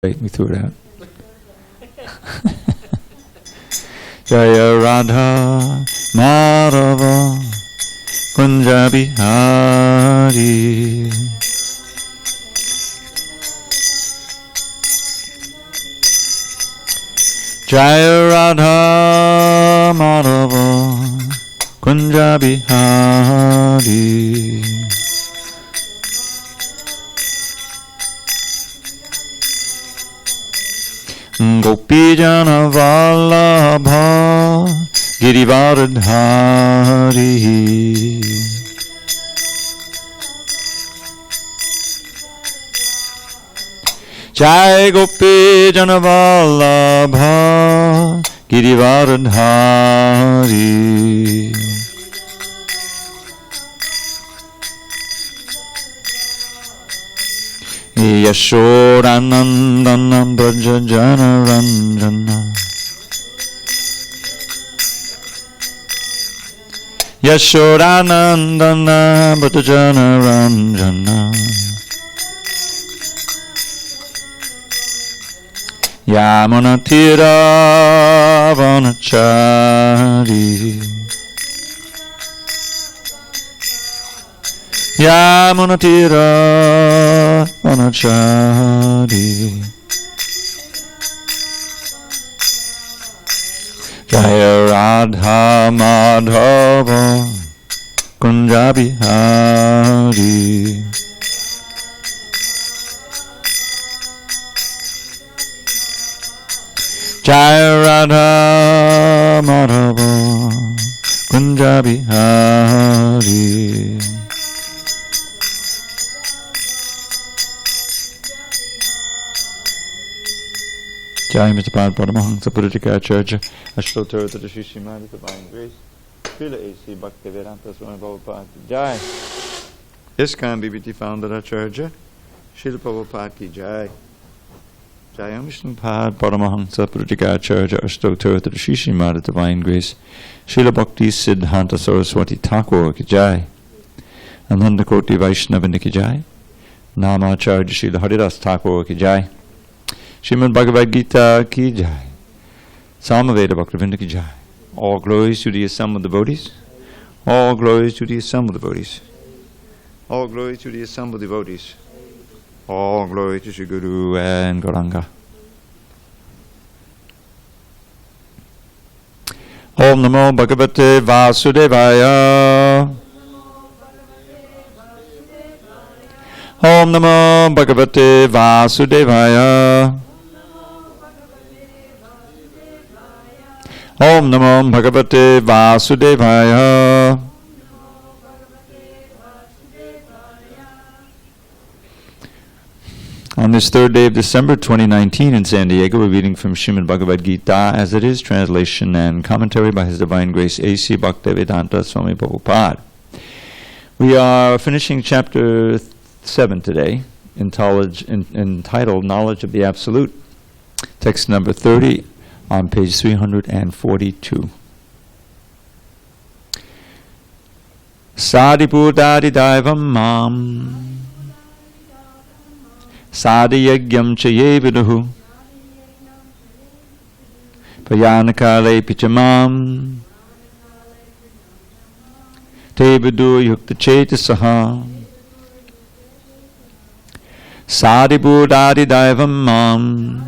Wait, we threw it out. Jaya Radha Madhava Kunja Bihari. Jaya Radha Madhava Kunja Bihari. Gopi Jana Vallabha Girivardhari. Jai Gopi Jana Vallabha Girivardhari. Yashodanandana Braja Jana Ranjana. Yashodanandana Braja Jana Ranjana. Yamuna Tira Vanachari. Yamuna Tira Vanachari. Jaya Radha Madhava Kunja Bihari. Jaya Radha Madhava Kunja Bihari. Jai Mr. Pad Paramahansa Puritikacharya Ashtottara Tadashi Srimad Divine Grace Srila A.C. Bhaktivedanta Swami Prabhupada Jai ISKCON BBT Founder Acharya Srila Prabhupada Ki Jai Jai Mr. Pad Paramahansa Puritikacharya Ashtottara Tadashi Srimad Divine Grace Srila Bhakti Siddhanta Saraswati Thakur Ki Jai Ananda Koti Vaishnavanda Ki Jai Namacharya Srila Haridas Thakur Ki Jai Srimad Bhagavad Gita Ki Jai Samaveda Bhaktivinoda Ki Jai. All glories to the assembled devotees. All glories to the assembled devotees. All glories to the assembled devotees. All glory to Sri Guru and Gauranga. Om Namo Bhagavate Vasudevaya. Om Namo Bhagavate Vasudevaya. Om Namo Bhagavate Vasudevaya. On this third day of December 2019 in SanDiego, we're reading from Srimad Bhagavad Gita as it is, translation and commentary by His Divine Grace A.C. Bhaktivedanta Swami Prabhupada. We are finishing chapter 7 today, entitled Knowledge of the Absolute. Text number 30 on page 342. Sadiputadi daivam mam Sadiyagyam chaye viduhu Payanakale pichamam Te vidu yukta chetasaha Sadiputadi daivam mam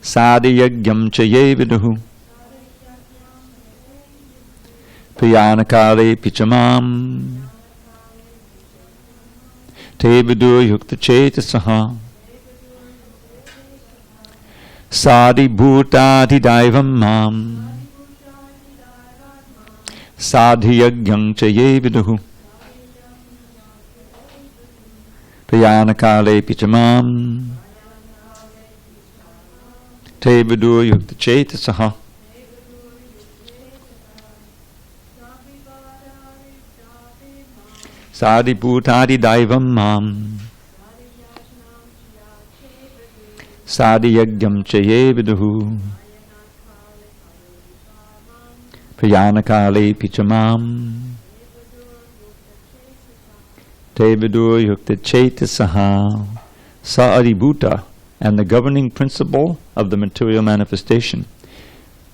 Sadiyagyam chaye viduhu Payanakale pichamam Te vidu yukta chetasaha Sadibhutadi daivam mam Sadhiyagyam chaye viduhu Payanakale pichamam Te vidu yukta chetasaha Sadibhutadi daivam mam Sadiyagyam chaye viduhu Payanakale pichamam Te vidu yukta chetasaha Sa-adibhuta, and the governing principle of the material manifestation.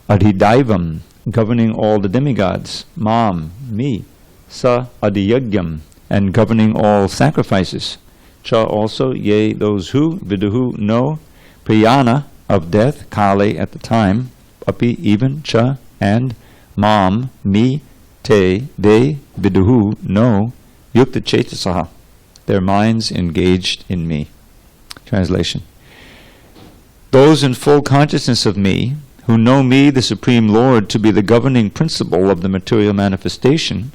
Adhidaivam, governing all the demigods. Mam, me. Sa-adiyagyam, and governing all sacrifices. Cha, also, yea, those who, viduhu, know. Priyana, of death, kale, at the time. Api, even, cha, and mam, me. Te, they, viduhu, know. Yukta chetasaha, their minds engaged in me. Translation. Those in full consciousness of me, who know me, the Supreme Lord, to be the governing principle of the material manifestation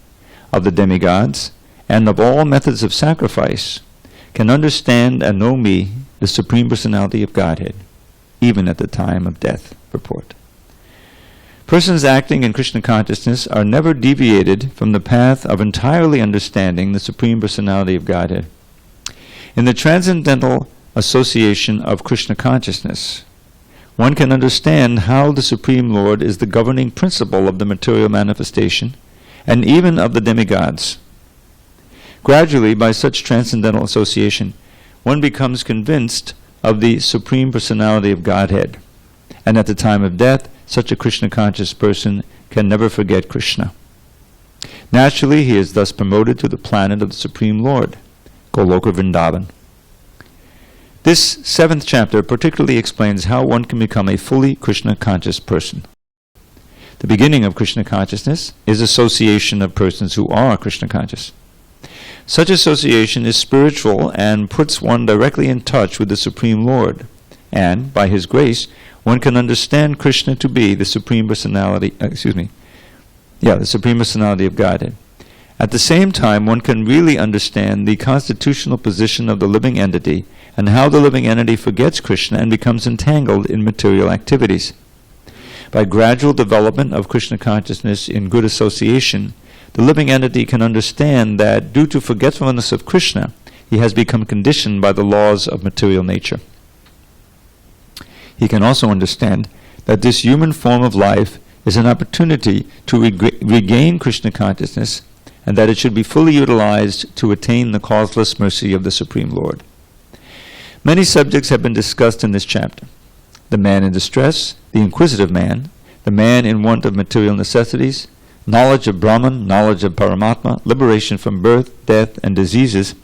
of the demigods and of all methods of sacrifice, can understand and know me, the Supreme Personality of Godhead, even at the time of death. Purport. Persons acting in Krishna consciousness are never deviated from the path of entirely understanding the Supreme Personality of Godhead. In the transcendental association of Krishna consciousness, one can understand how the Supreme Lord is the governing principle of the material manifestation and even of the demigods. Gradually, by such transcendental association, one becomes convinced of the Supreme Personality of Godhead, and at the time of death, such a Krishna-conscious person can never forget Krishna. Naturally, he is thus promoted to the planet of the Supreme Lord, Goloka Vrindavan. This 7th chapter particularly explains how one can become a fully Krishna-conscious person. The beginning of Krishna consciousness is association of persons who are Krishna-conscious. Such association is spiritual and puts one directly in touch with the Supreme Lord, and, by His grace, one can understand Krishna to be the Supreme Personality, the Supreme Personality of Godhead. At the same time, one can really understand the constitutional position of the living entity and how the living entity forgets Krishna and becomes entangled in material activities. By gradual development of Krishna consciousness in good association, the living entity can understand that due to forgetfulness of Krishna, he has become conditioned by the laws of material nature. He can also understand that this human form of life is an opportunity to regain Krishna consciousness, and that it should be fully utilized to attain the causeless mercy of the Supreme Lord. Many subjects have been discussed in this chapter. The man in distress, the inquisitive man, the man in want of material necessities, knowledge of Brahman, knowledge of Paramatma, liberation from birth, death, and diseases,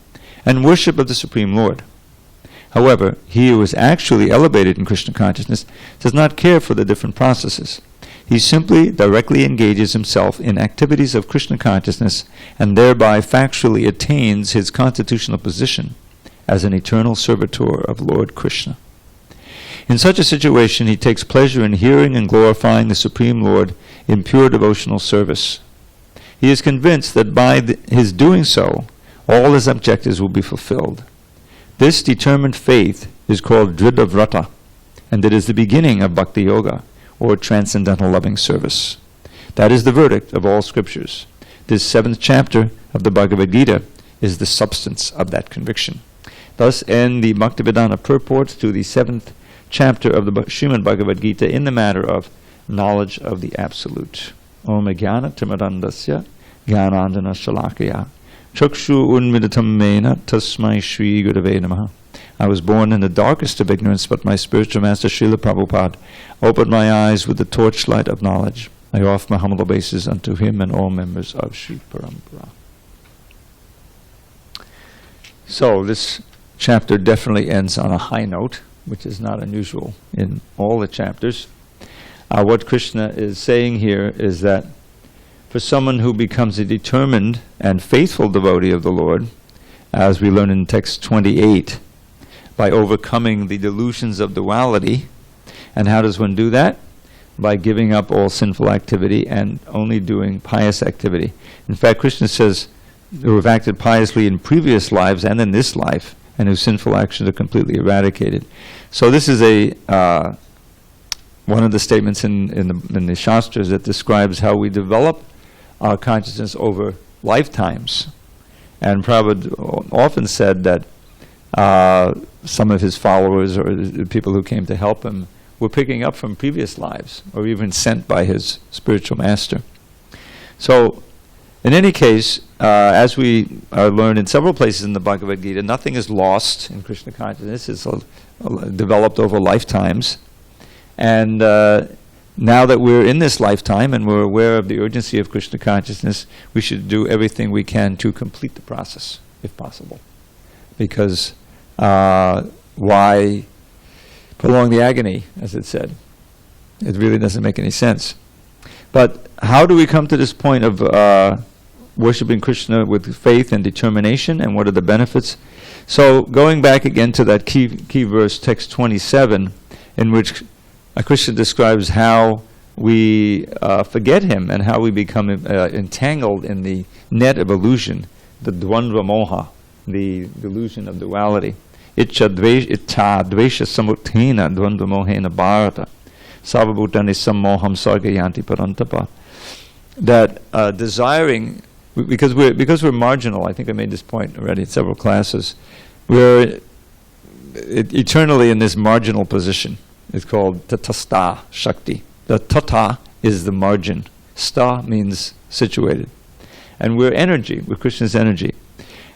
and worship of the Supreme Lord. However, he who is actually elevated in Krishna consciousness does not care for the different processes. He simply directly engages himself in activities of Krishna consciousness and thereby factually attains his constitutional position as an eternal servitor of Lord Krishna. In such a situation, he takes pleasure in hearing and glorifying the Supreme Lord in pure devotional service. He is convinced that by his doing so, all his objectives will be fulfilled. This determined faith is called Dravida Dasa, and it is the beginning of Bhakti Yoga, or transcendental loving service. That is the verdict of all scriptures. This 7th chapter of the Bhagavad Gita is the substance of that conviction. Thus end the Bhaktivedanta purports to the 7th chapter of the Srimad Bhagavad Gita in the matter of knowledge of the Absolute. Om Jnana Timirandasya Jnanandana Shalakaya Chakshu Unmidatam Mena Tasmai Shri Gurave Namaha. I was born in the darkest of ignorance, but my spiritual master Srila Prabhupada opened my eyes with the torchlight of knowledge. I offer my humble obeisances unto him and all members of Sri Parampara. So this chapter definitely ends on a high note, which is not unusual in all the chapters. What Krishna is saying here is that for someone who becomes a determined and faithful devotee of the Lord, as we learn in text 28, by overcoming the delusions of duality. And how does one do that? By giving up all sinful activity and only doing pious activity. In fact, Krishna says, who have acted piously in previous lives and in this life, and whose sinful actions are completely eradicated. So this is one of the statements in the Shastras that describes how we develop our consciousness over lifetimes. And Prabhupada often said that some of his followers or the people who came to help him were picking up from previous lives or even sent by his spiritual master. So, in any case, as we are learned in several places in the Bhagavad Gita, nothing is lost in Krishna consciousness. It's developed over lifetimes. And now that we're in this lifetime and we're aware of the urgency of Krishna consciousness, we should do everything we can to complete the process, if possible. Because why prolong the agony, as it said? It really doesn't make any sense. But how do we come to this point of worshipping Krishna with faith and determination, and what are the benefits? So going back again to that key verse, text 27, in which Krishna describes how we forget him and how we become entangled in the net of illusion, the dvandva moha, the delusion of duality. Icha dvesha samuthena dvandva mohena bharata savabhutani sammoham sargayanti parantapa. That desiring, because we're marginal, I think I made this point already in several classes, we're eternally in this marginal position. It's called tatasta shakti. The tata is the margin. Sta means situated. And we're energy, we're Krishna's energy.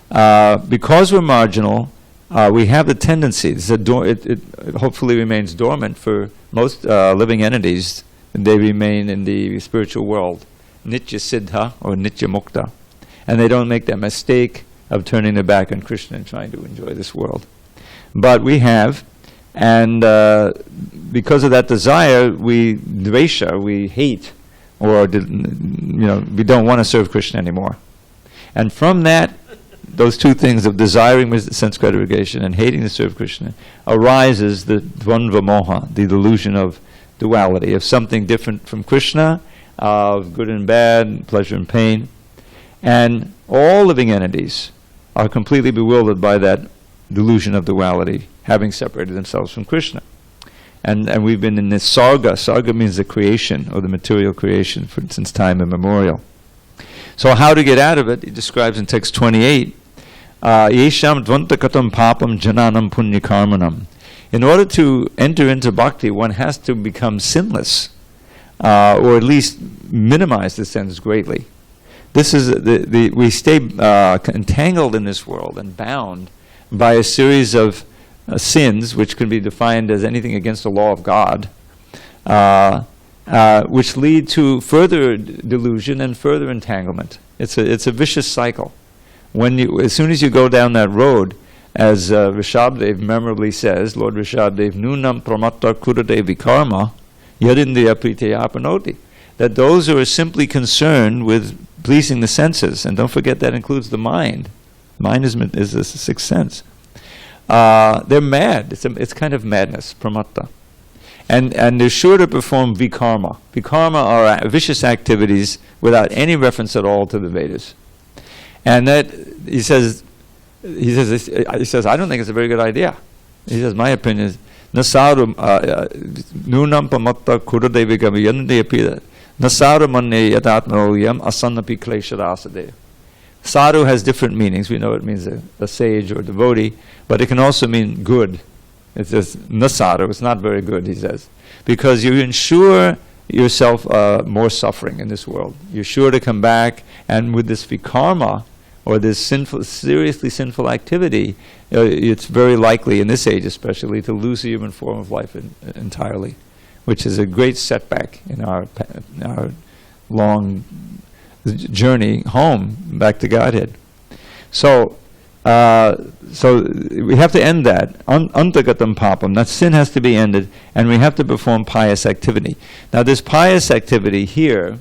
Because we're marginal, we have the tendency, it hopefully remains dormant for most living entities. They remain in the spiritual world, nitya siddha or nitya mukta. And they don't make that mistake of turning their back on Krishna and trying to enjoy this world. But we have, and because of that desire, we dvesha, we hate, or we don't want to serve Krishna anymore. And from that, those two things of desiring sense gratification and hating to serve Krishna, arises the dvandva moha, the delusion of duality, of something different from Krishna, of good and bad, pleasure and pain. And all living entities are completely bewildered by that delusion of duality, having separated themselves from Krishna. And we've been in this sarga. Sarga means the creation, or the material creation, since time immemorial. So how to get out of it, he describes in text 28, Yesham dvantakatam papam jananam punyakarmanam. In order to enter into bhakti, one has to become sinless, or at least minimize the sins greatly. This is we stay entangled in this world and bound by a series of sins, which can be defined as anything against the law of God, which lead to further delusion and further entanglement. It's a vicious cycle. As soon as you go down that road, as Rishabdev memorably says, Lord Rishabdev, Nunam pramatta kurade vikarma yadindriya priteya apanoti, that those who are simply concerned with pleasing the senses, and don't forget that includes the mind. Mind is the sixth sense. They're mad. It's kind of madness, pramatta. And they're sure to perform vikarma. Vikarma are vicious activities without any reference at all to the Vedas. And that, he says, I don't think it's a very good idea. He says, my opinion is, nasaru nunam pramatta kuradevika yandeapida nasaru manne yatatnoyam asanapi klesharasadeva. Sadhu has different meanings. We know it means a sage or devotee, but it can also mean good. It says nasadhu, it's not very good, he says, because you ensure yourself more suffering in this world. You're sure to come back, and with this vikarma, or this seriously sinful activity, it's very likely in this age especially to lose the human form of life entirely, which is a great setback in our long journey home back to Godhead. So we have to end that. Antagatam papam, that sin has to be ended, and we have to perform pious activity. Now this pious activity here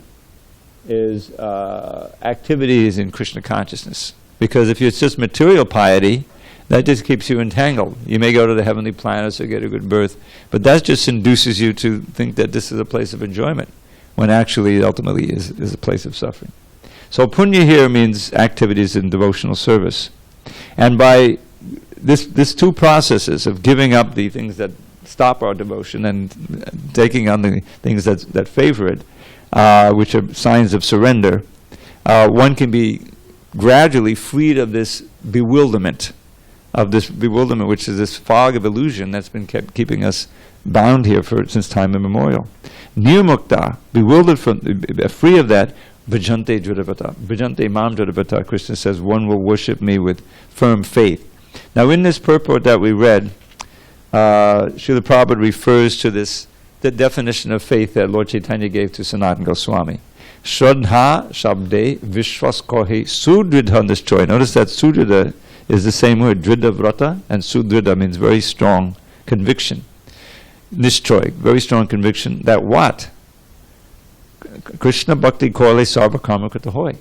is activities in Krishna consciousness. Because if it's just material piety, that just keeps you entangled. You may go to the heavenly planets or get a good birth, but that just induces you to think that this is a place of enjoyment, when actually it ultimately is a place of suffering. So punya here means activities in devotional service. And by this two processes of giving up the things that stop our devotion and taking on the things that favor it, which are signs of surrender, one can be gradually freed of this bewilderment, which is this fog of illusion that's been keeping us bound here since time immemorial. Nirmukta, bewildered free of that, Bhajante Dravida. Bhajante Mam Dravida, Krishna says, one will worship me with firm faith. Now in this purport that we read, Srila Prabhupada refers to the definition of faith that Lord Chaitanya gave to Sanatana Goswami. Shraddha Shabde Vishwas Kohe Sudridha Nishchoy. Notice that Sudridha is the same word, Dridha Vrata, and Sudridha means very strong conviction. Nishchoy, very strong conviction that what? Krishna Bhakti Kole Sarva Karma Krita Hoy.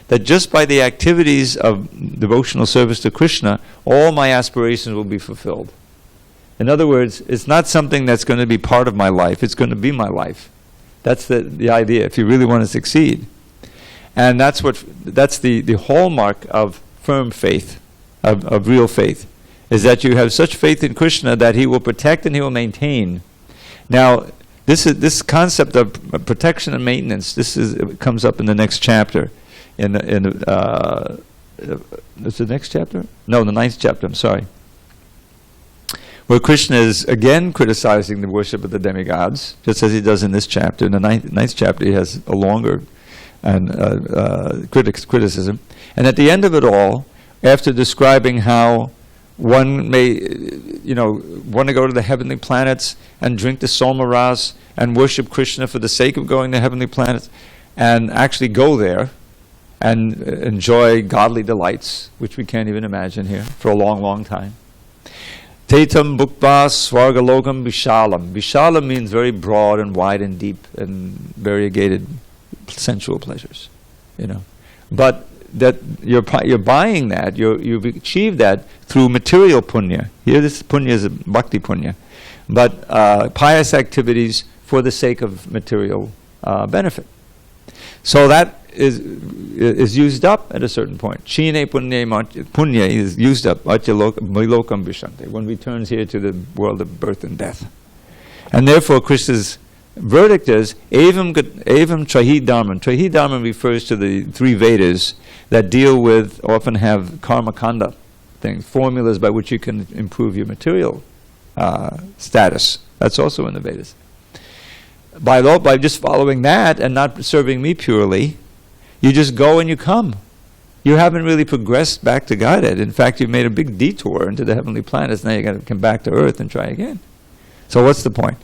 That just by the activities of devotional service to Krishna, all my aspirations will be fulfilled. In other words, it's not something that's going to be part of my life, it's going to be my life. That's the idea, if you really want to succeed. And that's the hallmark of firm faith, of real faith, is that you have such faith in Krishna that he will protect and he will maintain. Now, this concept of protection and maintenance, comes up in the next chapter. Is the next chapter? No, the 9th chapter, I'm sorry. Where Krishna is again criticizing the worship of the demigods, just as he does in this chapter. In the 9th chapter he has a longer criticism. And at the end of it all, after describing how one may, want to go to the heavenly planets and drink the Somaras and worship Krishna for the sake of going to heavenly planets, and actually go there and enjoy godly delights, which we can't even imagine here, for a long, long time. Tetam bhukpa swargalokam vishalam. Vishalam means very broad and wide and deep and variegated sensual pleasures, But that you're buying that, you've achieved that through material punya. Here this punya is a bhakti punya. But pious activities for the sake of material benefit. So that is used up at a certain point. Chine punya is used up. Milokam vishante. One returns here to the world of birth and death. And therefore Krishna's verdict is evam trahi dharman. Trahi dharman refers to the 3 Vedas that deal with, often have karma kanda things, formulas by which you can improve your material status. That's also in the Vedas. By just following that and not serving me purely, you just go and you come. You haven't really progressed back to Godhead. In fact, you've made a big detour into the heavenly planets. Now you got to come back to earth and try again. So what's the point?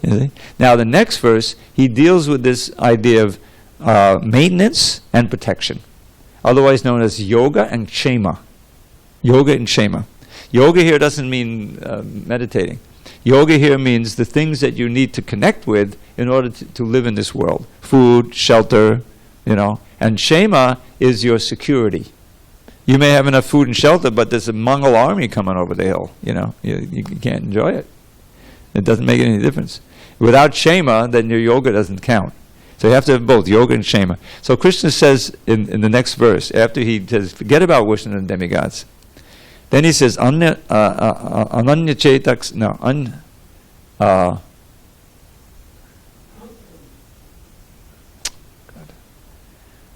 You see? Now the next verse, he deals with this idea of maintenance and protection, otherwise known as yoga and kshema. Yoga and kshema. Yoga here doesn't mean meditating. Yoga here means the things that you need to connect with in order to live in this world. Food, shelter, and kshema is your security. You may have enough food and shelter, but there's a Mongol army coming over the hill, you can't enjoy it. It doesn't make any difference. Without kshema, then your yoga doesn't count. So you have to have both, yoga and kshema. So Krishna says in the next verse, after he says, forget about worshiping the demigods, then he says, ananya chetaks,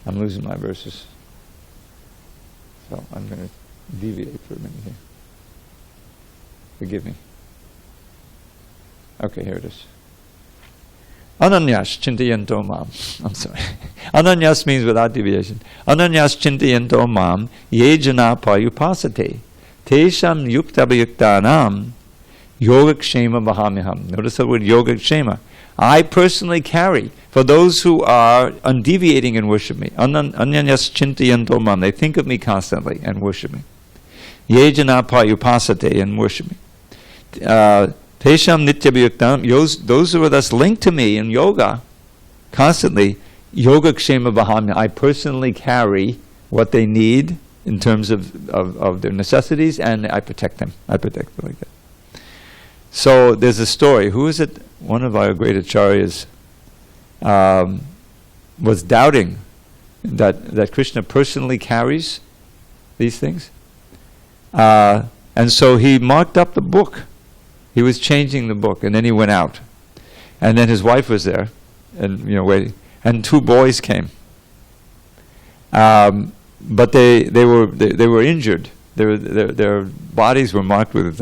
I'm losing my verses. So I'm going to deviate for a minute here. Forgive me. Okay, here it is. Ananyas chintayanto mam. I'm sorry. Ananyas means without deviation. Ananyas chintayanto mam ye jana payupasate. Tesham yuktabhayuktanam yogakshema vahamiham. Notice the word yogakshema. I personally carry for those who are undeviating and worship me. Ananyas chintayanto mam. They think of me constantly and worship me. Ye jana payupasate, and worship me. Tesham nityabhyuktam, those who are thus linked to me in yoga, constantly, yoga kshema vahamya, I personally carry what they need in terms of their necessities, and I protect them. I protect them like that. So there's a story. Who is it? One of our great acharyas was doubting that Krishna personally carries these things. And so he marked up the book. He was changing the book, and then he went out. And then his wife was there, and waiting. And 2 boys came. But they were injured. Their bodies were marked with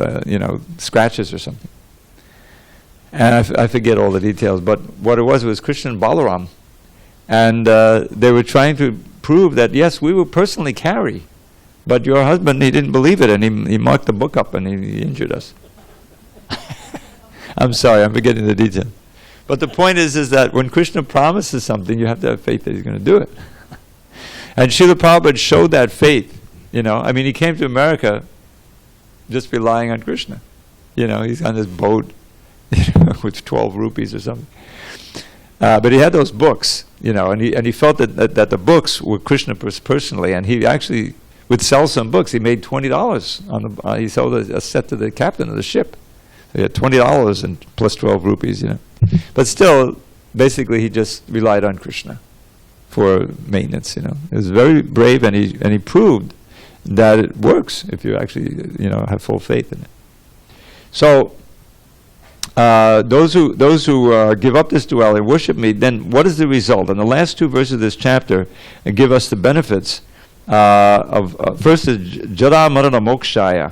scratches or something. And I forget all the details. But what it was Krishna and Balaram. And they were trying to prove that, yes, we will personally carry. But your husband, he didn't believe it, and he marked the book up and he injured us. I'm sorry, I'm forgetting the detail. But the point is that when Krishna promises something, you have to have faith that he's going to do it. And Srila Prabhupada showed that faith. I mean, he came to America just relying on Krishna. He's on this boat with 12 rupees or something. But he had those books, and he felt that the books were Krishna personally, and he actually would sell some books. He made $20 on the. He sold a set to the captain of the ship. So he had $20 and plus 12 rupees, But still, basically, he just relied on Krishna for maintenance. He was very brave, and he proved that it works if you actually have full faith in it. So those who give up this duality, worship me, then what is the result? And the last two verses of this chapter give us the benefits of first is jara marana mokshaya,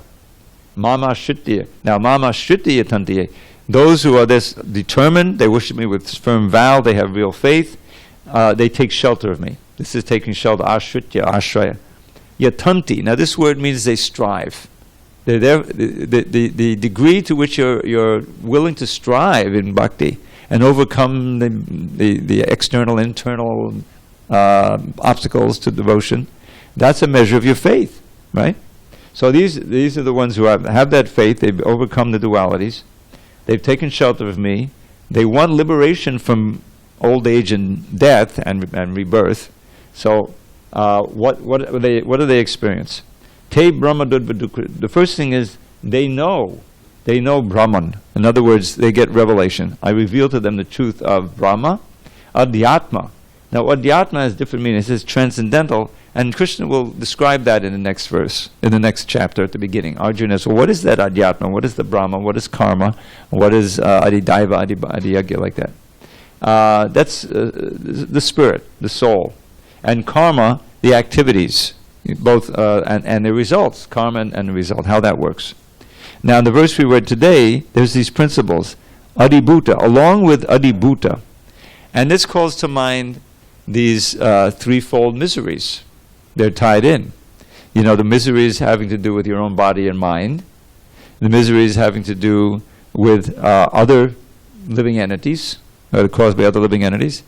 mama shritya. Now mama shritya tantiye. Those who are this determined, they worship me with firm vow, they have real faith, they take shelter of me. This is taking shelter, ashritya, ashraya. Yatanti. Now this word means they strive. They're there, the degree to which you're willing to strive in bhakti and overcome the external, internal obstacles to devotion, that's a measure of your faith, right? So these are the ones who have that faith. They've overcome the dualities. They've taken shelter of me. They want liberation from old age and death and rebirth. So what do they experience? Te Brahma Dudvadukra. The first thing is they know Brahman. In other words, they get revelation. I reveal to them the truth of Brahma, Adhyatma. Now Adhyatma has different meanings. It says transcendental, and Krishna will describe that in the next verse, in the next chapter at the beginning. Arjuna says, well, what is that Adhyatma? What is the Brahma? What is karma? What is Adidaiva, Adiyagya, like that? That's the spirit, the soul. And karma, the activities, both and the results, karma and the result, how that works. Now in the verse we read today, there's these principles, adibhuta, along with adibhuta. And this calls to mind these threefold miseries. They're tied in. The miseries having to do with your own body and mind, the miseries having to do with other living entities, that are caused by other living entities,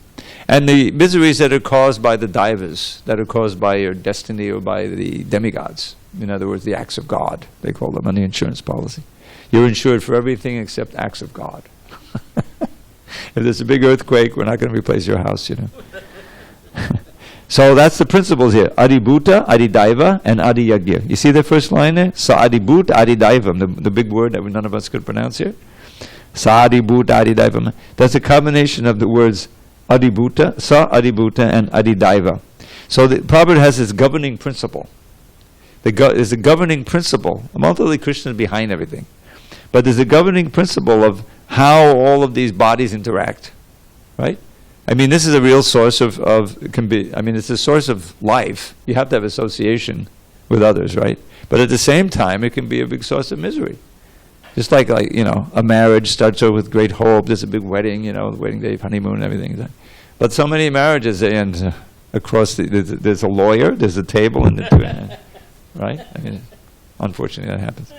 and the miseries that are caused by the daivas, that are caused by your destiny or by the demigods. In other words, the acts of God, they call them on the insurance policy. You're insured for everything except acts of God. If there's a big earthquake, we're not going to replace your house, So that's the principles here. Adibhuta, Adidaiva, and Adiyagya. You see the first line there? Sa Adibhuta, Adidaivam, the big word that none of us could pronounce here. Sa Adibhuta, Adidaivam. That's a combination of the words Adibhuta, Sa Adibhuta, and Adidaiva. So the Prabhupada has this governing principle. There's a governing principle. Ultimately, Krishna is behind everything. But there's a governing principle of how all of these bodies interact, right? I mean, this is a real source it's a source of life. You have to have association with others, right? But at the same time, it can be a big source of misery. Just like a marriage starts out with great hope. There's a big wedding, the wedding day, honeymoon, and everything. But so many marriages, they end across there's a lawyer, there's a table, and the two, right? I mean, unfortunately, that happens.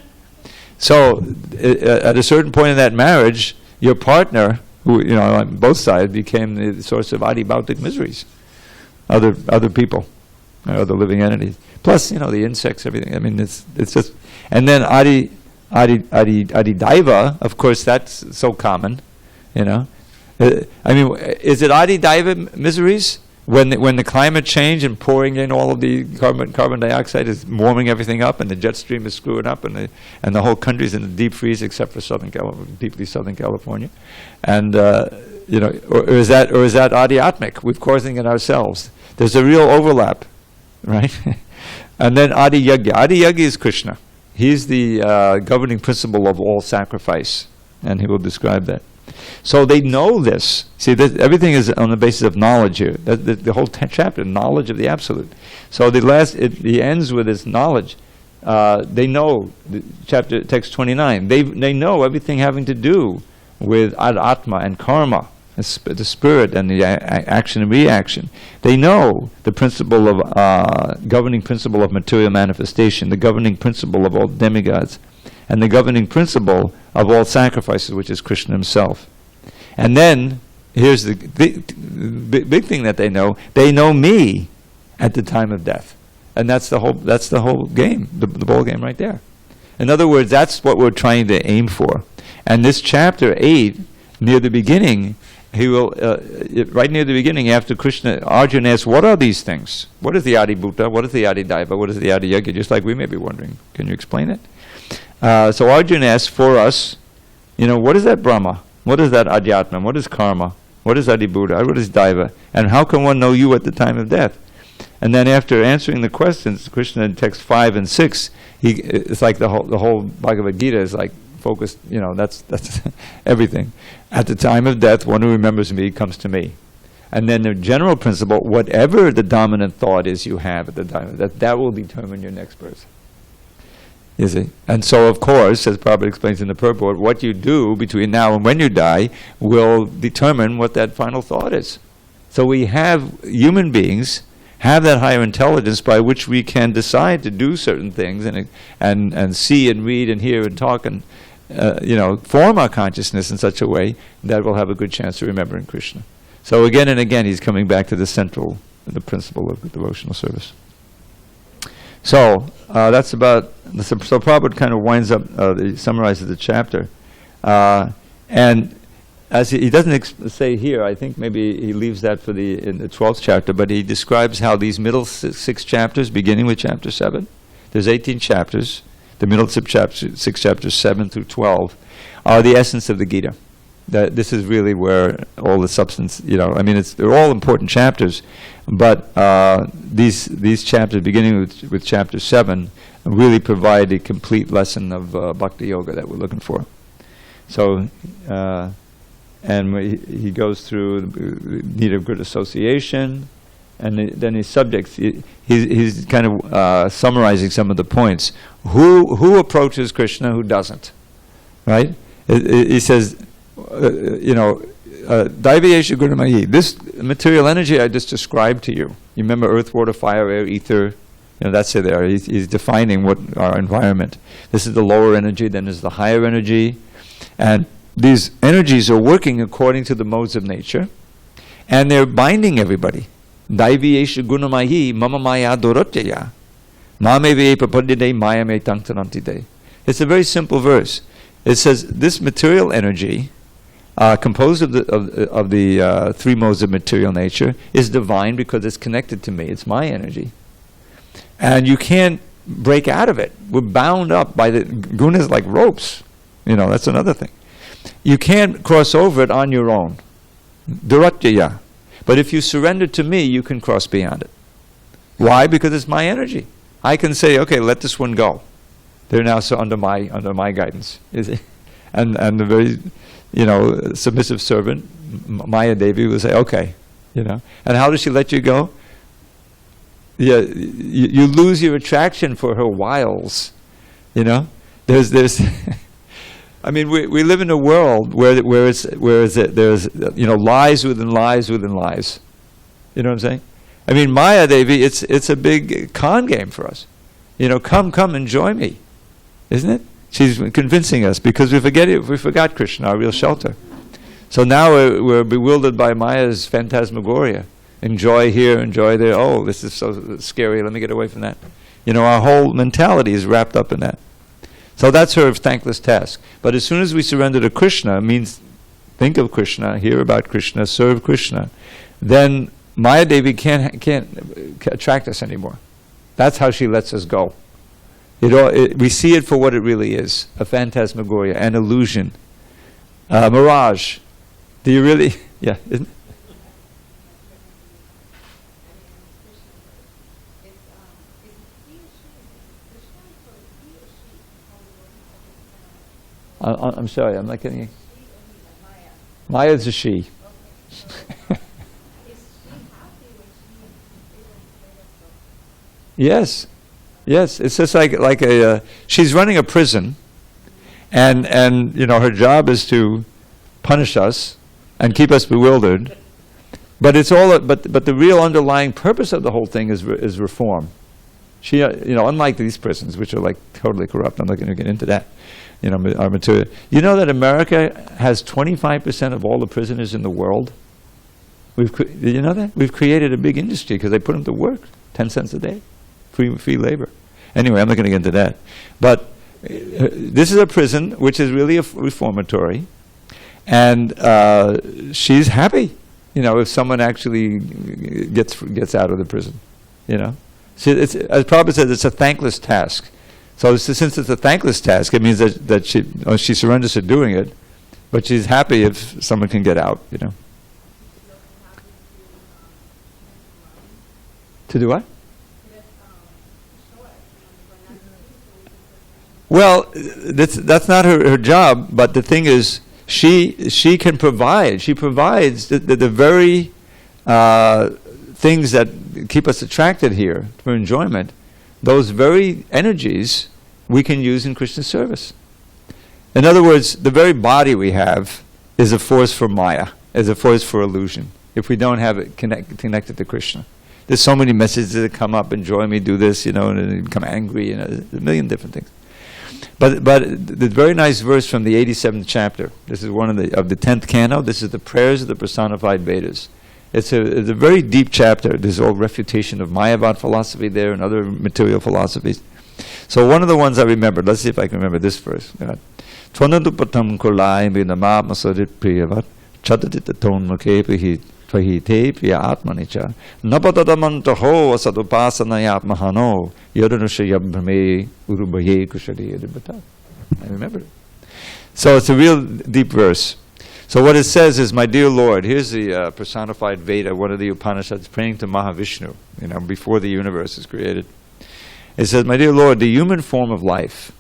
So, at a certain point in that marriage, your partner, who on both sides, became the source of adibhautic miseries. Other people, other living entities. Plus, the insects, everything. I mean, it's just, and then Adidaiva, of course, that's so common, I mean, is it Adidaiva miseries? When the climate change and pouring in all of the carbon dioxide is warming everything up, and the jet stream is screwing up, and the whole country's in the deep freeze except for Southern California, and or is that adhyatmic? We're causing it ourselves. There's a real overlap, right? And then Adiyagya. Adiyagya is Krishna. He's the governing principle of all sacrifice, and he will describe that. So they know this. See, everything is on the basis of knowledge here. The whole chapter, knowledge of the Absolute. So he ends with this knowledge. They know, text 29, they know everything having to do with Atma and karma. the spirit and the action and reaction. They know the principle of governing principle of material manifestation, the governing principle of all demigods, and the governing principle of all sacrifices, which is Krishna himself. And then here's the big thing that they know. They know me at the time of death, and that's the whole game, the ball game right there. In other words, that's what we're trying to aim for. And this chapter 8, near the beginning, he will right near the beginning, after Krishna, Arjuna asks, "What are these things? What is the Adi Bhuta? What is the Adi Daiva? What is the Adi Yagya?" Just like we may be wondering, can you explain it? So Arjuna asks for us, what is that Brahma? What is that Adhyatma? What is karma? What is Adi Bhuta? What is Daiva? And how can one know you at the time of death? And then after answering the questions, Krishna in text 5 and 6, it's like the whole Bhagavad Gita is like focused, that's everything. At the time of death, one who remembers me comes to me. And then the general principle, whatever the dominant thought is you have at the time of death, that will determine your next birth. You see? And so, of course, as Prabhupada explains in the purport, what you do between now and when you die will determine what that final thought is. So we have, human beings have that higher intelligence by which we can decide to do certain things and see and read and hear and talk and form our consciousness in such a way that we'll have a good chance of remembering Krishna. So again and again he's coming back to the principle of the devotional service. So that's about, so Prabhupada kind of winds up, summarizes the chapter. And as he doesn't say here, I think maybe he leaves that for in the 12th chapter, but he describes how these middle six chapters, beginning with chapter 7, there's 18 chapters, the middle six chapters, 7 through 12, are the essence of the Gita. That this is really where all the substance, they're all important chapters, but these chapters, beginning with chapter 7, really provide a complete lesson of Bhakti Yoga that we're looking for. So, and he goes through the need of good association, and then his subjects, he's kind of summarizing some of the points. Who approaches Krishna, who doesn't, right? He says, Daivayesha Gunamayi, this material energy I just described to you. You remember earth, water, fire, air, ether, that's it there. He's defining what our environment. This is the lower energy, then there's the higher energy. And these energies are working according to the modes of nature, and they're binding everybody. Daivayesha Gunamayi mama maya dorotyaya mame ve papadide maya me tangtanantide. It's a very simple verse. It says this material energy, composed of the three modes of material nature, is divine because it's connected to me. It's my energy. And you can't break out of it. We're bound up by the gunas like ropes. That's another thing. You can't cross over it on your own. Duratyaya. But if you surrender to me, you can cross beyond it. Why? Because it's my energy. I can say, okay, let this one go. They're now so under my guidance. And the very submissive servant, Maya Devi, will say, okay. And how does she let you go? Yeah, you lose your attraction for her wiles. There's we live in a world where there's lies within lies within lies. You know what I'm saying? Maya Devi, it's a big con game for us. Come enjoy me, isn't it? She's convincing us because we forgot Krishna, our real shelter. So now we're bewildered by Maya's phantasmagoria. Enjoy here, enjoy there. Oh, this is so scary. Let me get away from that. Our whole mentality is wrapped up in that. So that's her thankless task. But as soon as we surrender to Krishna, means think of Krishna, hear about Krishna, serve Krishna, then Maya Devi can't attract us anymore. That's how she lets us go. We see it for what it really is, a phantasmagoria, an illusion, mirage. Do you really? Yeah, isn't it? I'm sorry, I'm not getting you. Maya's a she. Yes, it's just like she's running a prison, and her job is to punish us and keep us bewildered. But it's all. But the real underlying purpose of the whole thing is reform. She, unlike these prisons, which are like totally corrupt. I'm not going to get into that. Our material. You know that America has 25% of all the prisoners in the world. Did you know that? We've created a big industry because they put them to work, 10 cents a day, free labor. Anyway, I'm not going to get into that. But this is a prison which is really a reformatory, and she's happy. If someone actually gets out of the prison, It's, as Prabhupada says, it's a thankless task. So since it's a thankless task, it means that she surrenders to doing it, but she's happy if someone can get out. To do what? Well, that's not her job. But the thing is, she can provide. She provides the very things that keep us attracted here for enjoyment. Those very energies we can use in Krishna's service. In other words, the very body we have is a force for Maya, is a force for illusion, if we don't have it connected to Krishna. There's so many messages that come up, enjoy me, do this, and then become angry, a million different things. But the very nice verse from the 87th chapter, this is one of the 10th canto, this is the prayers of the personified Vedas. It's a very deep chapter. There's all refutation of Mayavad philosophy there and other material philosophies. So one of the ones I remembered, let's see if I can remember this verse. Twanadupatam kulai binamab masarit priyavat chadaditaton mukepihi tvahite priya atmanicha napadadamantaho asadupasanayat mahano yadanushayabrame urubaye kushari adibata. I remember it. So it's a real deep verse. So what it says is, my dear Lord, here's the personified Veda, one of the Upanishads, praying to Mahavishnu, before the universe is created. It says, my dear Lord, the human form of life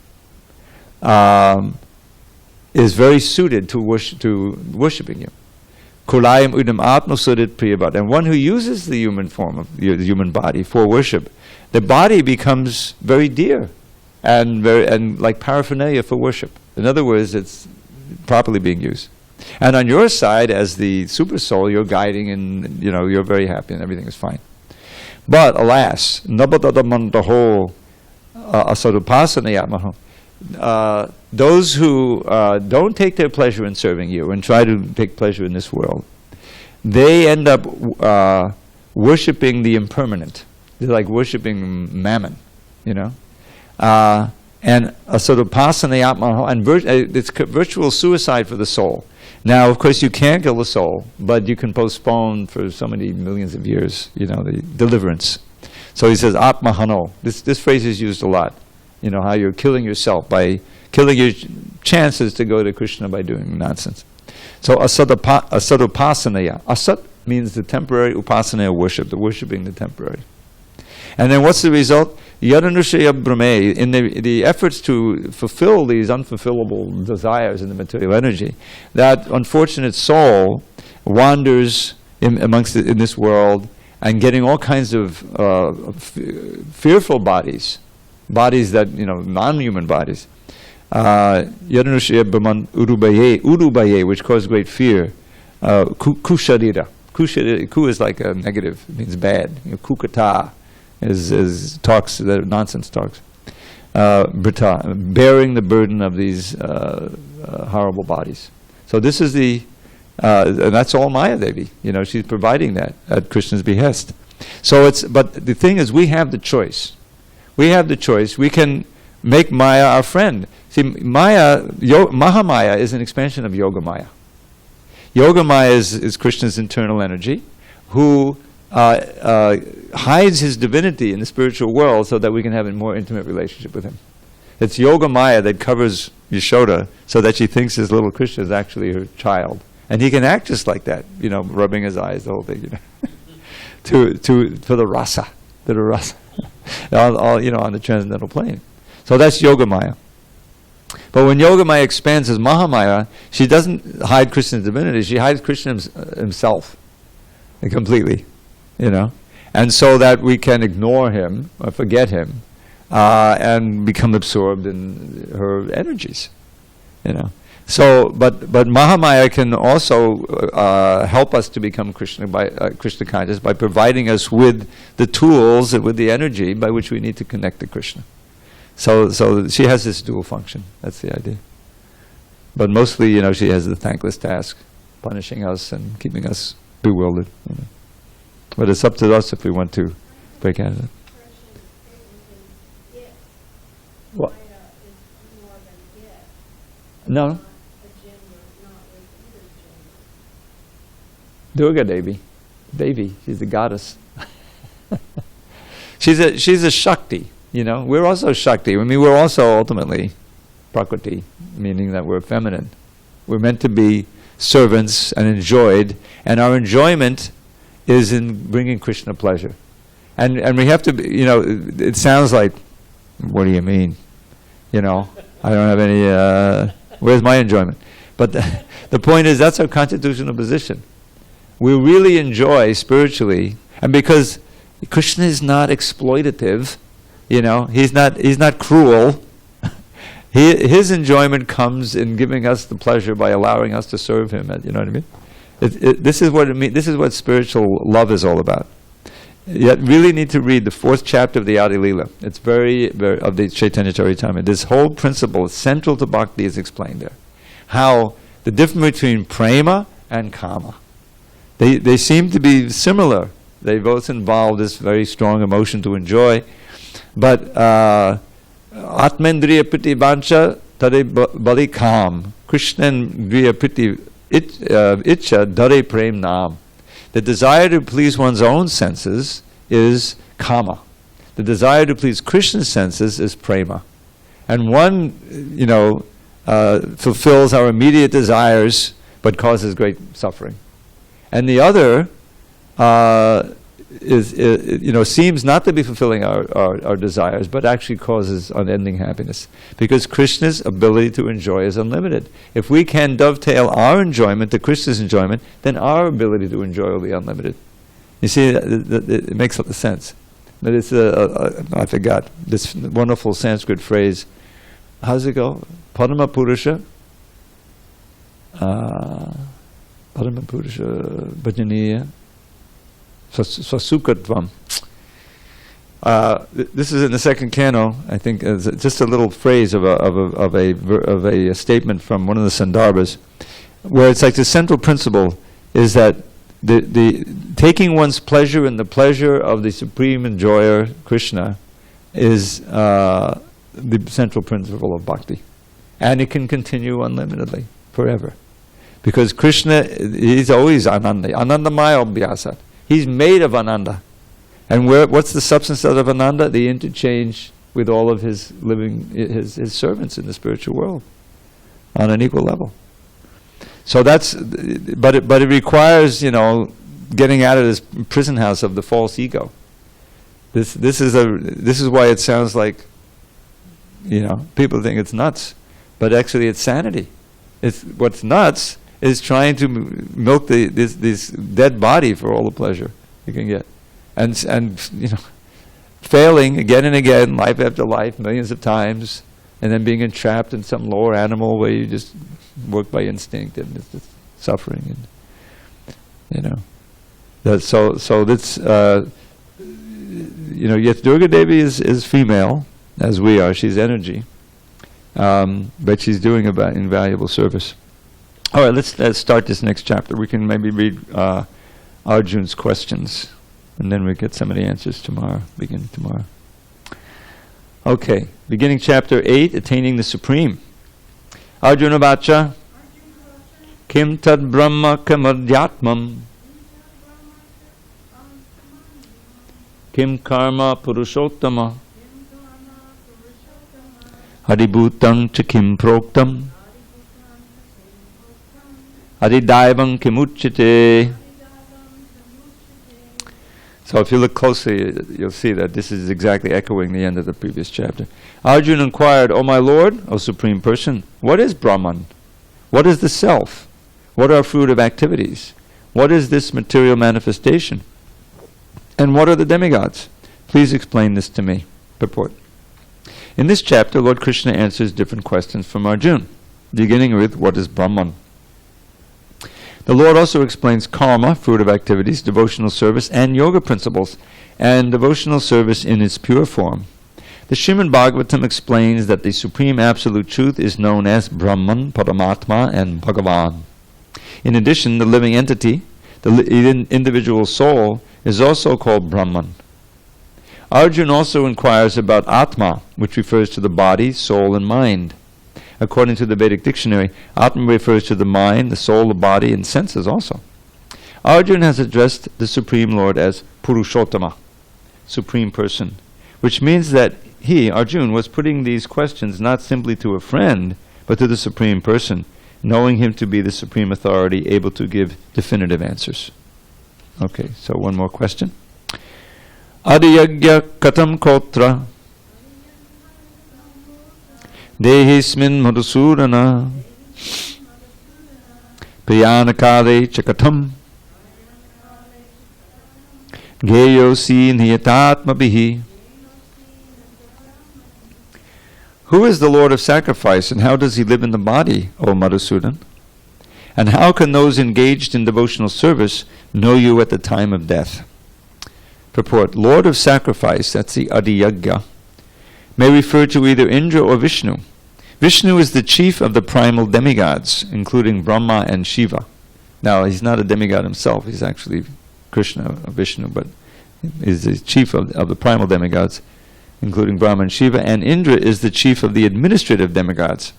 is very suited to worshiping you. Kulayam udam atmasudit priyabhat. And one who uses the human form of the human body for worship, the body becomes very dear and like paraphernalia for worship. In other words, it's properly being used. And on your side, as the super soul, you're guiding and you're very happy and everything is fine. But alas, nabadadamantaho asadupasanayamaho. Those who don't take their pleasure in serving you and try to take pleasure in this world, they end up worshipping the impermanent. They're like worshipping mammon, And asadupasanayamaho, and it's virtual suicide for the soul. Now, of course, you can't kill the soul, but you can postpone for so many millions of years, the deliverance. So he says, Atmahano. This phrase is used a lot. How you're killing yourself by killing your chances to go to Krishna by doing nonsense. So asadupasanaya. Asat means the temporary, upasana worship, the worshipping the temporary. And then what's the result? Yadanushaya brahme, in the efforts to fulfill these unfulfillable desires in the material energy, that unfortunate soul wanders in this world and getting all kinds of fearful bodies that, non-human bodies. Yadanushaya brahman urubaye, which cause great fear. Kusharira. Ku is like a negative, it means bad. Kukata. Is talks, nonsense talks. Brita, bearing the burden of these horrible bodies. So this is and that's all Maya Devi. She's providing that at Krishna's behest. But the thing is, we have the choice. We can make Maya our friend. See, Mahamaya is an expansion of Yoga Maya. Yoga Maya is Krishna's internal energy, who hides his divinity in the spiritual world so that we can have a more intimate relationship with him. It's Yoga Maya that covers Yashoda so that she thinks his little Krishna is actually her child. And he can act just like that, rubbing his eyes, the whole thing, for the rasa, on the transcendental plane. So that's Yoga Maya. But when Yoga Maya expands as Mahamaya, she doesn't hide Krishna's divinity, she hides Krishna himself completely. And so that we can ignore him or forget him and become absorbed in her energies, So, but Mahamaya can also help us to become Krishna conscious by providing us with the tools, with the energy by which we need to connect to Krishna. So she has this dual function. That's the idea. But mostly, she has the thankless task, punishing us and keeping us bewildered. But it's up to us if we want to break out of it. What? No. Durga Devi. She's the goddess. she's a Shakti, We're also Shakti. I mean, we're also ultimately Prakriti, meaning that we're feminine. We're meant to be servants and enjoyed, and our enjoyment is in bringing Krishna pleasure. And we have to be, it sounds like, what do you mean? I don't have any, where's my enjoyment? But the point is, that's our constitutional position. We really enjoy spiritually, and because Krishna is not exploitative, he's not cruel. His enjoyment comes in giving us the pleasure by allowing us to serve him. You know what I mean? This is what it means. This is what spiritual love is all about. You really need to read the 4th chapter of the Adi Lila. It's very, very of the Chaitanya Charitamrita. This whole principle, central to bhakti, is explained there. How the difference between prema and kama. They seem to be similar. They both involve this very strong emotion to enjoy. But Atmendriya Priti Vancha Tade Bali Kam. Krishnendriya Priti Icha Dare Prem Nam. The desire to please one's own senses is kama. The desire to please Krishna's senses is prema. And one, fulfills our immediate desires but causes great suffering. And the other seems not to be fulfilling our desires, but actually causes unending happiness. Because Krishna's ability to enjoy is unlimited. If we can dovetail our enjoyment to Krishna's enjoyment, then our ability to enjoy will be unlimited. You see, it makes a lot of sense. But it's I forgot this wonderful Sanskrit phrase. How's it go? Padma Purusha. Padma Purusha Bhajaniya. Swasukatvam. This is in the 2nd canto. I think just a little phrase of a statement from one of the Sandarbhas, where it's like the central principle is that the taking one's pleasure in the pleasure of the supreme enjoyer Krishna is the central principle of bhakti, and it can continue unlimitedly forever, because Krishna, he's always Ananda, Anandamaya Abhyasat. He's made of Ananda. And what's the substance of Ananda? The interchange with all of his his servants in the spiritual world on an equal level. So that's, but it requires, getting out of this prison house of the false ego. This is why it sounds like, people think it's nuts, but actually it's sanity. What's nuts is trying to milk this dead body for all the pleasure you can get, and failing again and again, life after life, millions of times, and then being entrapped in some lower animal where you just work by instinct and it's just suffering, and so that's yet Durga Devi is female as we are. She's energy, but she's doing invaluable service. All right, let's start this next chapter. We can maybe read Arjun's questions, and then we get some of the answers beginning tomorrow. Okay, beginning chapter 8, Attaining the Supreme. Arjuna Vacha, Kim Tad Brahma Kamadhyatmam, Kim Karma Purushottama, Haribhutam Cha Kim Proktam, Adidaivam Kimuchyate. So if you look closely, you'll see that this is exactly echoing the end of the previous chapter. Arjuna inquired, O my Lord, O Supreme Person, what is Brahman? What is the self? What are fruitive activities? What is this material manifestation? And what are the demigods? Please explain this to me. Purport. In this chapter, Lord Krishna answers different questions from Arjuna. beginning with what is Brahman. The Lord also explains karma, fruit of activities, devotional service, and yoga principles, and devotional service in its pure form. The Srimad Bhagavatam explains that the Supreme Absolute Truth is known as Brahman, Paramatma, and Bhagavad. In addition, the living entity, the individual soul, is also called Brahman. Arjuna also inquires about Atma, which refers to the body, soul, and mind. According to the Vedic dictionary, Atma refers to the mind, the soul, the body, and senses also. Arjuna has addressed the Supreme Lord as Purushottama, Supreme Person, which means that he, Arjuna, was putting these questions not simply to a friend, but to the Supreme Person, knowing him to be the supreme authority, able to give definitive answers. Okay, so one more question. Adiyagya katam kotra dehismin madhusurana priyanakale chakatam geyosi niyatatmabihi. Who is the Lord of sacrifice, and how does he live in the body, O Madhusudan? And how can those engaged in devotional service know you at the time of death? Purport: Lord of sacrifice, that's the Adiyagya, may refer to either Indra or Vishnu. Vishnu is the chief of the primal demigods, including Brahma and Shiva. Now, he's not a demigod himself, he's actually Krishna, Vishnu, but is the chief of the primal demigods, including Brahma and Shiva, and Indra is the chief of the administrative demigods.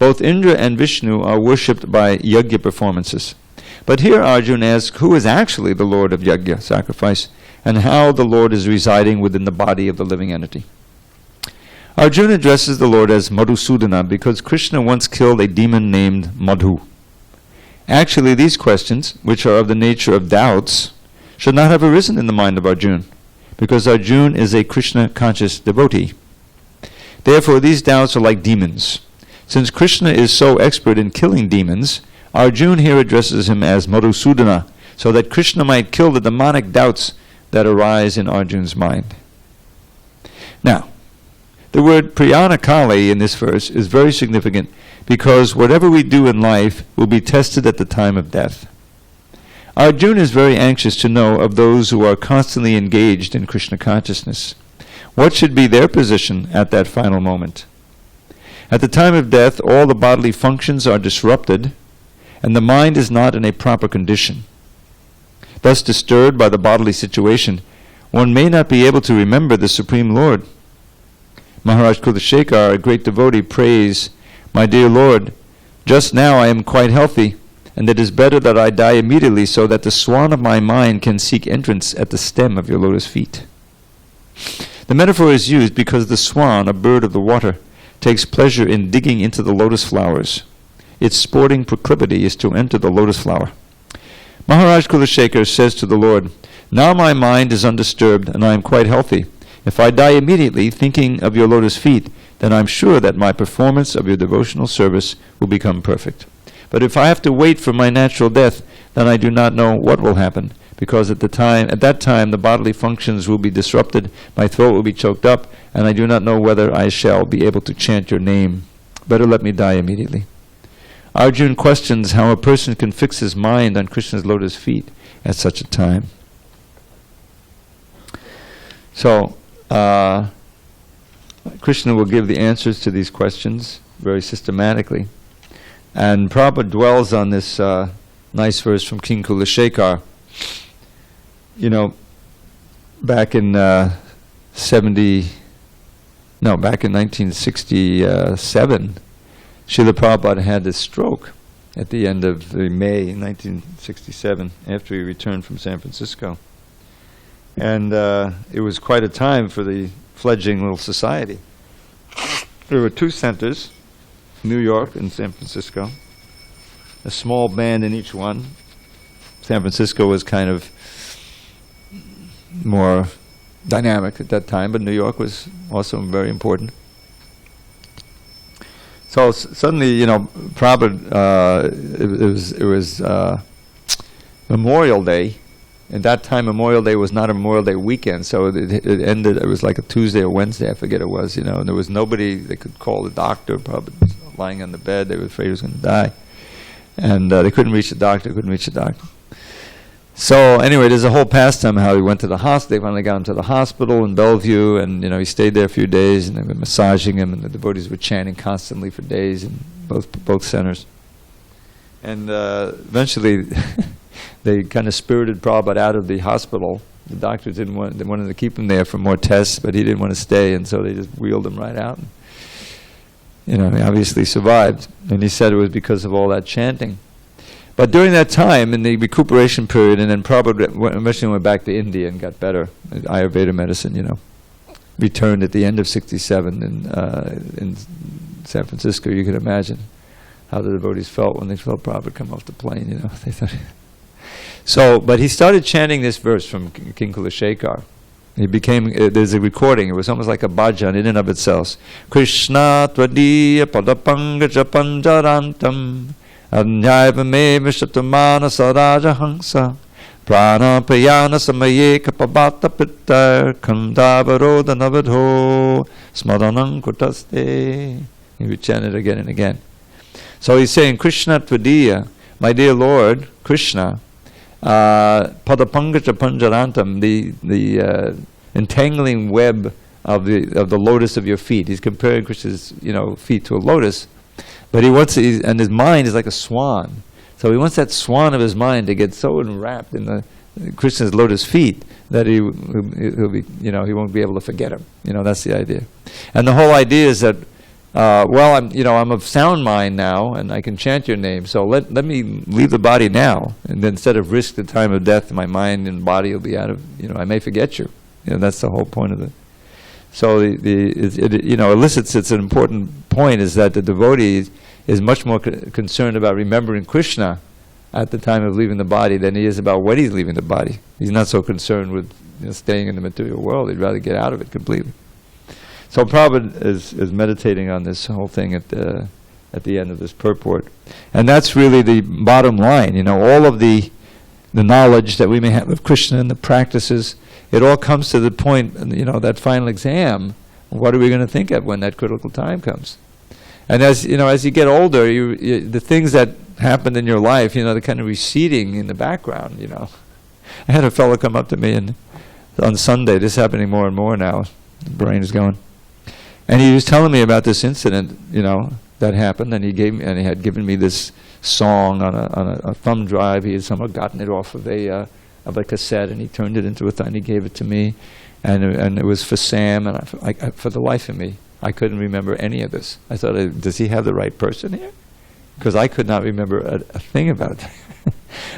Both Indra and Vishnu are worshipped by yajna performances. But here Arjuna asks who is actually the Lord of yajna, sacrifice, and how the Lord is residing within the body of the living entity. Arjuna addresses the Lord as Madhusudana because Krishna once killed a demon named Madhu. Actually, these questions, which are of the nature of doubts, should not have arisen in the mind of Arjuna, because Arjuna is a Krishna-conscious devotee. Therefore, these doubts are like demons. Since Krishna is so expert in killing demons, Arjuna here addresses him as Madhusudana, so that Krishna might kill the demonic doubts that arise in Arjuna's mind. Now, the word priyanakale in this verse is very significant because whatever we do in life will be tested at the time of death. Arjuna is very anxious to know of those who are constantly engaged in Krishna consciousness. What should be their position at that final moment? At the time of death, all the bodily functions are disrupted, and the mind is not in a proper condition. Thus disturbed by the bodily situation, one may not be able to remember the Supreme Lord. Maharaj Kulashekar, a great devotee, prays, "My dear Lord, just now I am quite healthy, and it is better that I die immediately so that the swan of my mind can seek entrance at the stem of your lotus feet." The metaphor is used because the swan, a bird of the water, takes pleasure in digging into the lotus flowers. Its sporting proclivity is to enter the lotus flower. Maharaj Kulashekar says to the Lord, "Now my mind is undisturbed and I am quite healthy. If I die immediately thinking of your lotus feet, then I am sure that my performance of your devotional service will become perfect. But if I have to wait for my natural death, then I do not know what will happen, because at that time the bodily functions will be disrupted, my throat will be choked up, and I do not know whether I shall be able to chant your name. Better let me die immediately." Arjuna questions how a person can fix his mind on Krishna's lotus feet at such a time. So, Krishna will give the answers to these questions very systematically. And Prabhupada dwells on this nice verse from King Kulashekar. You know, back in 1967, Srila Prabhupada had a stroke at the end of May 1967, after he returned from San Francisco. And it was quite a time for the fledgling little society. There were two centers, New York and San Francisco, a small band in each one. San Francisco was kind of more dynamic at that time, but New York was also very important. So suddenly, you know, Prabhupada, it was Memorial Day. At that time, Memorial Day was not a Memorial Day weekend, so it ended, it was like a Tuesday or Wednesday, I forget it was, you know, and there was nobody they could call the doctor, Prabhupada lying on the bed. They were afraid he was going to die. And they couldn't reach the doctor, So anyway, there's a whole pastime how he went to the hospital. They finally got him to the hospital in Bellevue, and he stayed there a few days, and they were massaging him, and the devotees were chanting constantly for days in both centers. And eventually, they kind of spirited Prabhupada out of the hospital. The doctors they wanted to keep him there for more tests, but he didn't want to stay, and so they just wheeled him right out. He obviously survived, and he said it was because of all that chanting. But during that time, in the recuperation period, and then Prabhupada eventually went back to India and got better, Ayurveda medicine, returned at the end of '67 in San Francisco. You can imagine how the devotees felt when they felt Prabhupada come off the plane, They thought. So, but he started chanting this verse from King Kulashekar. He became, there's a recording, it was almost like a bhajan in and of itself. Krishna tvadiya padapanga japanjarantam Anyayavame vishatamana saraja hansa Prana prayana samaye kapabata pitta Kandavaroda navadho Smaranam kutaste. He would chant it again and again. So he's saying, Krishna tvadiya, my dear Lord, Krishna, Padapangaja Panjarantam, the entangling web of the lotus of your feet. He's comparing Krishna's feet to a lotus, but and his mind is like a swan. So he wants that swan of his mind to get so enwrapped in the Krishna's lotus feet that he'll be he won't be able to forget him. That's the idea. And the whole idea is that I'm of sound mind now, and I can chant your name. So let me leave the body now, and then instead of risk the time of death, my mind and body will be out of. I may forget you. That's the whole point of it. So it elicits. It's an important point is that the devotee is much more concerned about remembering Krishna at the time of leaving the body than he is about when he's leaving the body. He's not so concerned with staying in the material world. He'd rather get out of it completely. So Prabhupada is meditating on this whole thing at the end of this purport. And that's really the bottom line. All of the knowledge that we may have of Krishna and the practices, it all comes to the point, that final exam. What are we going to think of when that critical time comes? And as you get older, the things that happened in your life, they're kind of receding in the background, I had a fellow come up to me on Sunday, this is happening more and more now, the brain is going. And he was telling me about this incident, that happened, and he had given me this song on a thumb drive. He had somehow gotten it off of a cassette, and he turned it into a thing. He gave it to me, and it was for Sam. And for the life of me, I couldn't remember any of this. I thought, does he have the right person here? Because I could not remember a thing about it.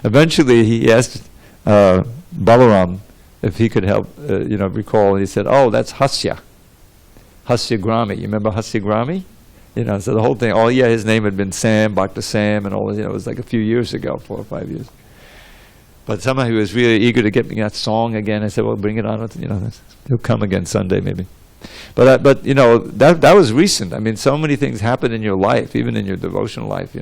Eventually, he asked Balaram if he could help, recall. And he said, "Oh, that's Hasya. Hasya Grami." You remember Hasya Grami? So the whole thing, his name had been Sam, Bhakta Sam, and all, it was like a few years ago, 4 or 5 years. But somehow he was really eager to get me that song again. I said, well, bring it on, he'll come again Sunday maybe. But that was recent. I mean, so many things happen in your life, even in your devotional life,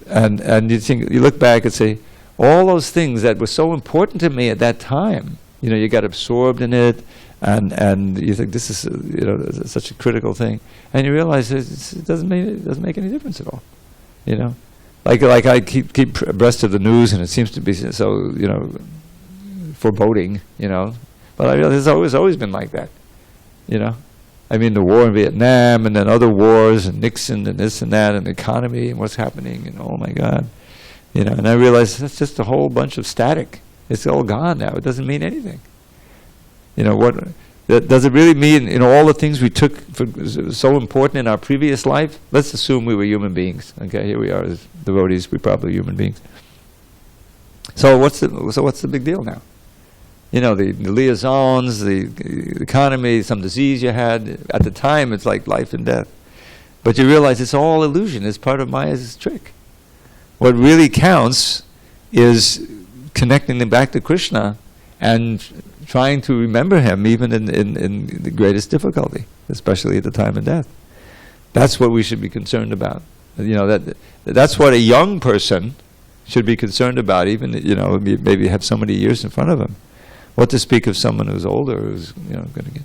And you look back and say, all those things that were so important to me at that time, you got absorbed in it, and you think this is such a critical thing, and you realize it doesn't make any difference at all, Like I keep abreast of the news, and it seems to be so foreboding, But I realize it's always been like that, I mean, the war in Vietnam, and then other wars, and Nixon, and this and that, and the economy, and what's happening, and oh my God, And I realize that's just a whole bunch of static. It's all gone now. It doesn't mean anything. Does it really mean, all the things we took for so important in our previous life? Let's assume we were human beings. Okay, here we are as devotees. We're probably human beings. So what's the big deal now? The liaisons, the economy, some disease you had. At the time, it's like life and death. But you realize it's all illusion. It's part of Maya's trick. What really counts is connecting them back to Krishna and trying to remember him even in the greatest difficulty, especially at the time of death. That's what we should be concerned about. That's what a young person should be concerned about, even maybe have so many years in front of him. What to speak of someone who's older, who's going to get.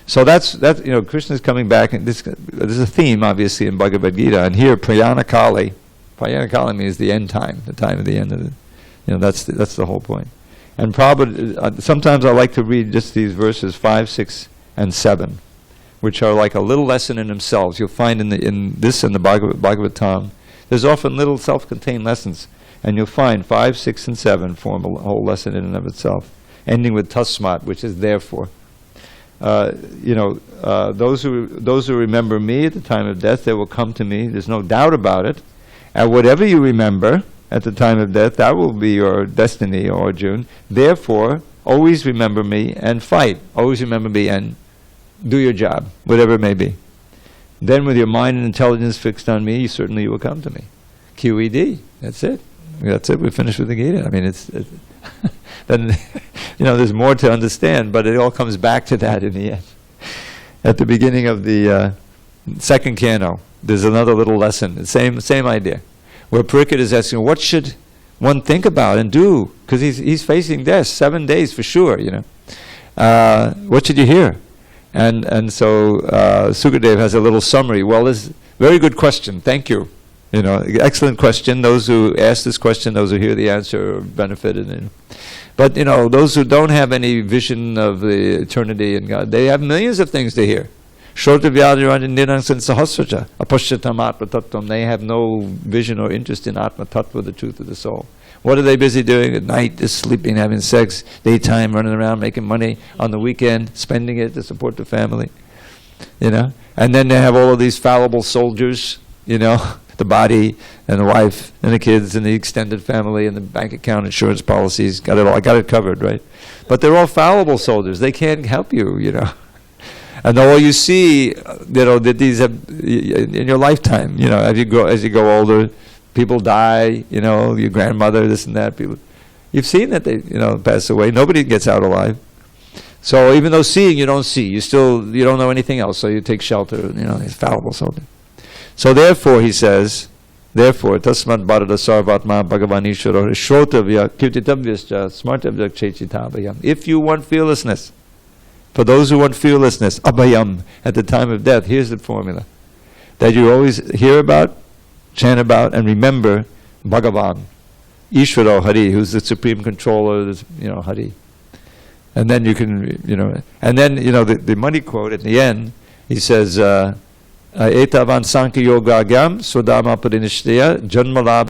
So that's Krishna's coming back, and this is a theme, obviously, in Bhagavad Gita. And here, Prayana Kali means the end time, the time of the end of it. That's the whole point. And Prabhupada, sometimes I like to read just these verses 5, 6, and 7, which are like a little lesson in themselves. You'll find in the Bhagavatam, there's often little self-contained lessons, and you'll find 5, 6, and 7 form a whole lesson in and of itself, ending with tasmat, which is therefore. Those who remember me at the time of death, they will come to me. There's no doubt about it. And whatever you remember at the time of death, that will be your destiny, O Arjuna. Therefore, always remember me and fight. Always remember me and do your job, whatever it may be. Then with your mind and intelligence fixed on me, certainly you will come to me. QED, that's it. That's it, we're finished with the Gita. I mean, it's then, there's more to understand, but it all comes back to that in the end. At the beginning of the second canto, there's another little lesson, the same idea, where Parikshit is asking, what should one think about and do? Because he's facing death, 7 days for sure, What should you hear? And so Sukadev has a little summary. Well, this very good question, thank you. Excellent question. Those who ask this question, those who hear the answer are benefited. But, those who don't have any vision of the eternity and God, they have millions of things to hear. They have no vision or interest in Atma Tattva, the truth of the soul. What are they busy doing at night? Just sleeping, having sex, daytime, running around, making money, on the weekend, spending it to support the family. And then they have all of these fallible soldiers, the body and the wife and the kids and the extended family and the bank account, insurance policies, got it all. I got it covered, right? But they're all fallible soldiers. They can't help you, And all you see, that these have, in your lifetime, as you go older, people die, your grandmother, this and that. People, you've seen that they, pass away. Nobody gets out alive. So even though seeing, you don't see. You don't know anything else. So you take shelter. These fallible soldiers. So therefore, he says, tasmat bharata sarvatma bhagavan ishvara shrotavya kirtitavyascha smartavya chechitabhayam. If you want fearlessness, for those who want fearlessness, abhayam, at the time of death, here's the formula. That you always hear about, chant about, and remember Bhagavan, Ishvara Hari, who's the supreme controller, Hari. And then you can, and then, the money quote at the end, he says, Etavan Sankhya Yoga Gyam Swadama Parinishthaya Janmalab